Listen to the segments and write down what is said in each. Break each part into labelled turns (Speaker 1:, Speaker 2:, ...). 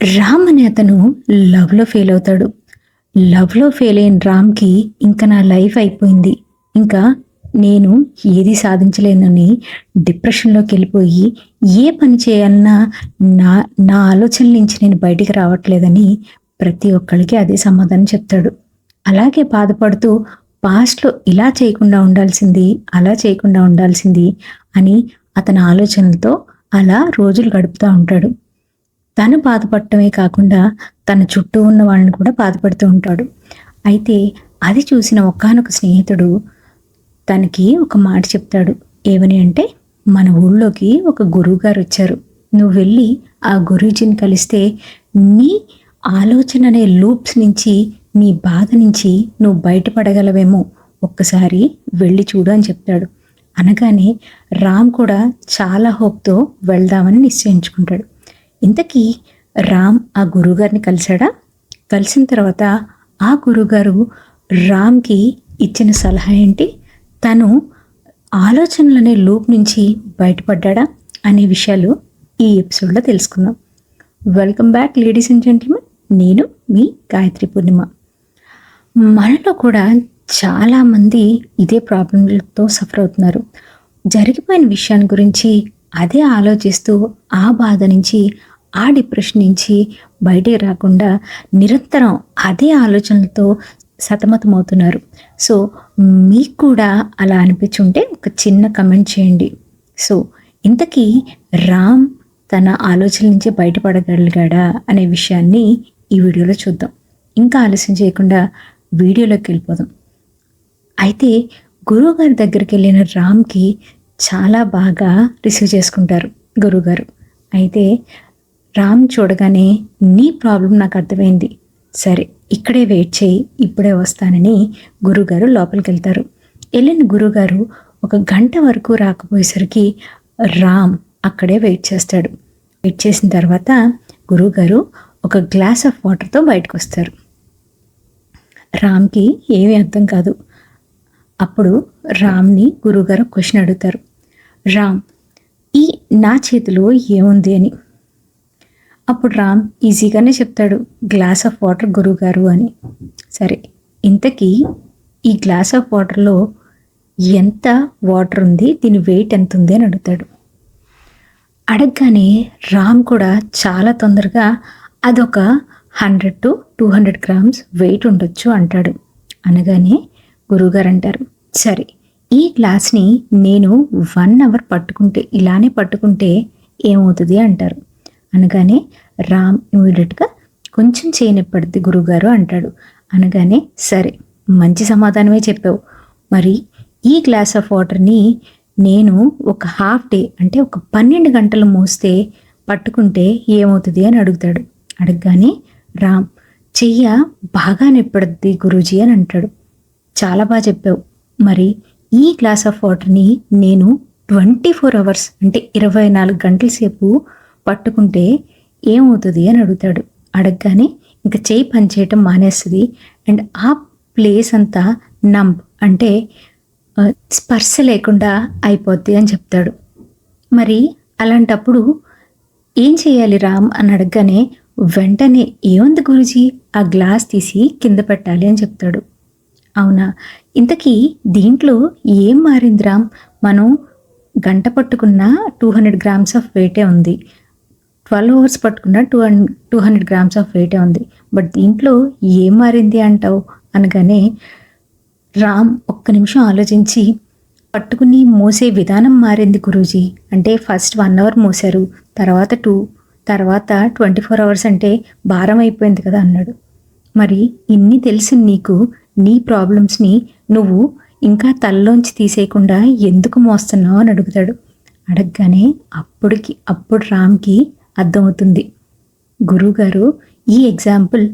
Speaker 1: రామ్ అనే అతను లవ్‌లో ఫెయిల్ అవుతాడు. లవ్‌లో ఫెయిల్ అయిన రామ్‌కి ఇంక నా లైఫ్ అయిపోయింది. ఇంకా నేను ఏది సాధించలేనని డిప్రెషన్‌లోకెళ్ళిపోయి ఏ పని చేయాలన్నా నా నా ఆలోచనల నుంచి నేను బయటికి రావట్లేదని ప్రతి ఒక్కళ్ళకి అదే సమాధానం చెప్తాడు. అలాగే బాధపడుతూ పాస్ట్‌లో ఇలా చేయకుండా ఉండాల్సింది, అలా చేయకుండా ఉండాల్సింది అని అతని ఆలోచనలతో అలా రోజులు గడుపుతా ఉంటాడు. తను బాధపడటమే కాకుండా తన చుట్టూ ఉన్న వాళ్ళని కూడా బాధపెడుతూ ఉంటాడు. అయితే అది చూసిన ఒకానొక స్నేహితుడు తనకి ఒక మాట చెప్తాడు. ఏమని అంటే, "మన ఊళ్ళోకి ఒక గురువుగారొచ్చారు. నువ్వు వెళ్ళి ఆ గురూజీని కలిస్తే నీ ఆలోచన అనే లూప్స్ నుంచి, నీ బాధ నుంచి నువ్వు బయటపడగలవేమో. ఒక్కసారి వెళ్ళి చూడు" అని చెప్తాడు. అనగానే రామ్ కూడా చాలా హోప్‌తో వెళ్దామని నిశ్చయించుకుంటాడు. ఇంతకీ రామ్ ఆ గురువుగారిని కలిసాడా? కలిసిన తర్వాత ఆ గురువుగారు రామ్‌కి ఇచ్చిన సలహా ఏంటి? తను ఆలోచనలనే లూప్ నుంచి బయటపడ్డాడా? అనే విషయాలు ఈ ఎపిసోడ్‌లో తెలుసుకుందాం. Welcome back ladies and gentlemen. నేను మీ గాయత్రి పూర్ణిమ. మనలో కూడా చాలామంది ఇదే ప్రాబ్లంలతో సఫర్ అవుతున్నారు. జరిగిపోయిన విషయాన్ని గురించి అదే ఆలోచిస్తూ ఆ బాధ నుంచి, ఆ డిప్రెషన్ నుంచి బయటికి రాకుండా నిరంతరం అదే ఆలోచనలతో సతమతమవుతున్నారు. సో, మీకు కూడా అలా అనిపించుంటే ఒక చిన్న కమెంట్ చేయండి. సో, ఇంతకీ రామ్ తన ఆలోచనల నుంచి బయటపడగలిగాడా అనే విషయాన్ని ఈ వీడియోలో చూద్దాం. ఇంకా ఆలస్యం చేయకుండా వీడియోలోకి వెళ్ళిపోదాం. అయితే గురువుగారి దగ్గరికెళ్ళిన రామ్‌కి చాలా బాగా రిసీవ్ చేసుకుంటారు గురువుగారు. అయితే రామ్ చూడగానే, "నీ ప్రాబ్లమ్ నాకు అర్థమైంది. సరే ఇక్కడే వెయిట్ చేయి, ఇప్పుడే వస్తానని" గురువుగారు లోపలికెళ్తారు. ఎళ్ళిన గురువుగారు ఒక గంట వరకు రాకపోయేసరికి రామ్ అక్కడే వెయిట్ చేస్తాడు. వెయిట్ చేసిన తర్వాత గురువుగారు ఒక గ్లాస్ ఆఫ్ వాటర్‌తో బయటకొస్తారు. రామ్‌కి ఏమీ అర్థం కాదు. అప్పుడు రామ్‌ని గురువుగారు క్వెషన్ అడుగుతారు. "రామ్, ఈ నా చేతిలో ఏముంది" అని. అప్పుడు రామ్ ఈజీగానే చెప్తాడు, "గ్లాస్ ఆఫ్ వాటర్ గురువుగారు" అని. సరే, ఇంతకీ ఈ గ్లాస్ ఆఫ్ వాటర్‌లో ఎంత వాటర్ ఉంది? దీని వెయిట్ ఎంత ఉంది అని అడుగుతాడు. అడగగానే రామ్ కూడా చాలా తొందరగా అదొక 100-200 గ్రామ్స్ వెయిట్ ఉండొచ్చు అంటాడు. అనగానే గురువుగారు అంటారు, "సరే, ఈ గ్లాస్‌ని నేను 1 అవర్ పట్టుకుంటే, ఇలానే పట్టుకుంటే ఏమవుతుంది" అంటారు. అనగానే రామ్ ఇమ్మీడియట్‌గా "కొంచెం చెయ్యి నొప్పి గురువుగారు" అంటాడు. అనగానే, "సరే, మంచి సమాధానమే చెప్పావు. మరి ఈ గ్లాస్ ఆఫ్ వాటర్‌ని నేను ఒక హాఫ్ డే అంటే ఒక 12 గంటలు మోస్తే పట్టుకుంటే ఏమవుతుంది" అని అడుగుతాడు. అడగగానే రామ్ "చెయ్య బాగా నొప్పి గురూజీ" అని అంటాడు. "చాలా బాగా చెప్పావు. మరి ఈ గ్లాస్ ఆఫ్ వాటర్‌ని నేను 24 అవర్స్ అంటే 24 గంటల సేపు పట్టుకుంటే ఏమవుతుంది" అని అడుగుతాడు. అడగగానే ఇంక చెయ్యి పనిచేయటం మానేస్తుంది అండ్ ఆ ప్లేస్ అంతా నంబ్ అంటే స్పర్శ లేకుండా అయిపోద్ది అని చెప్తాడు. మరి అలాంటప్పుడు ఏం చేయాలి రామ్ అని అడగగానే వెంటనే "ఏముంది గురూజీ, ఆ గ్లాస్ తీసి కింద పెట్టాలి" అని చెప్తాడు. అవునా, ఇంతకీ దీంట్లో ఏం మారింది రామ్? మనం గంట పట్టుకున్న 200 గ్రామ్స్ ఆఫ్ వెయిటే ఉంది. 12 అవర్స్ పట్టుకున్న 200 గ్రామ్స్ ఆఫ్ వెయిటే ఉంది. బట్ దీంట్లో ఏం మారింది అంటావు? అనగానే రామ్ ఒక్క నిమిషం ఆలోచించి, "పట్టుకుని మోసే విధానం మారింది గురూజీ. అంటే ఫస్ట్ 1 అవర్ మోసారు, తర్వాత 2, తర్వాత 24 అవర్స్ అంటే భారం అయిపోయింది కదా" అన్నాడు. "మరి ఇన్ని తెలిసిన నీకు నీ ప్రాబ్లమ్స్‌ని నువ్వు ఇంకా తలలోంచి తీసేయకుండా ఎందుకు మోస్తున్నావు" అని అడుగుతాడు. అడగగానే అప్పుడు రామ్‌కి అర్థమవుతుంది. గురువుగారు ఈ ఎగ్జాంపుల్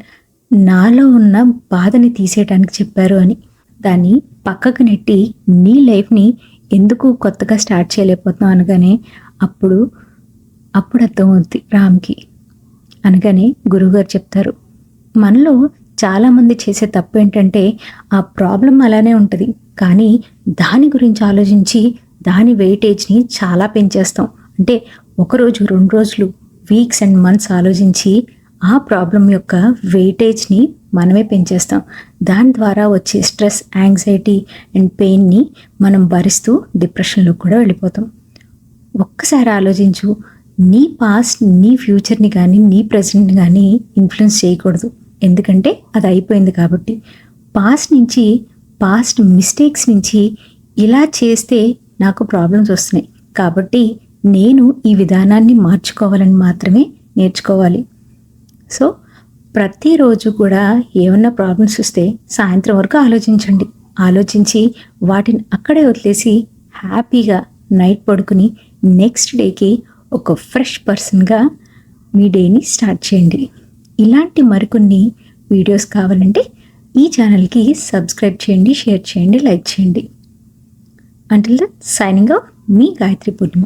Speaker 1: నాలో ఉన్న బాధని తీసేయడానికి చెప్పారు అని. దాన్ని పక్కకు నెట్టి నీ లైఫ్‌ని ఎందుకు కొత్తగా స్టార్ట్ చేయలేకపోతున్నావు అనగానే అప్పుడు అర్థమవుద్ది రామ్‌కి. అనగానే గురువుగారు చెప్తారు, "మనలో చాలామంది చేసే తప్పు ఏంటంటే ఆ ప్రాబ్లమ్ అలానే ఉంటది. కానీ దాని గురించి ఆలోచించి దాని వెయిటేజ్‌ని చాలా పెంచేస్తాం. అంటే ఒకరోజు, 2 రోజులు, వీక్స్ అండ్ మంత్స్ ఆలోచించి ఆ ప్రాబ్లం యొక్క వెయిటేజ్ని మనమే పెంచేస్తాం. దాని ద్వారా వచ్చే స్ట్రెస్, యాంగ్జైటీ అండ్ పెయిన్ని మనం భరిస్తూ డిప్రెషన్లో కూడా వెళ్ళిపోతాం. ఒక్కసారి ఆలోచించు, నీ పాస్ట్ నీ ఫ్యూచర్ని కానీ నీ ప్రజెంట్ని కానీ ఇన్ఫ్లుయెన్స్ చేయకూడదు. ఎందుకంటే అది అయిపోయింది కాబట్టి. పాస్ట్ మిస్టేక్స్ నుంచి ఇలా చేస్తే నాకు ప్రాబ్లమ్స్ వస్తున్నాయి కాబట్టి నేను ఈ విధానాన్ని మార్చుకోవాలని మాత్రమే నేర్చుకోవాలి. సో ప్రతిరోజు కూడా ఏమన్నా ప్రాబ్లమ్స్ వస్తే సాయంత్రం వరకు ఆలోచించండి. ఆలోచించి వాటిని అక్కడే వదిలేసి హ్యాపీగా నైట్ పడుకుని నెక్స్ట్ డేకి ఒక ఫ్రెష్ పర్సన్గా మీ డేని స్టార్ట్ చేయండి. ఇలాంటి మరికొన్ని వీడియోస్ కావాలంటే ఈ ఛానల్కి సబ్స్క్రైబ్ చేయండి, షేర్ చేయండి, లైక్ చేయండి. అంటిల్ దెన్ సైనింగ్ ఆఫ్, మీ గాయత్రి పూర్ణిమ.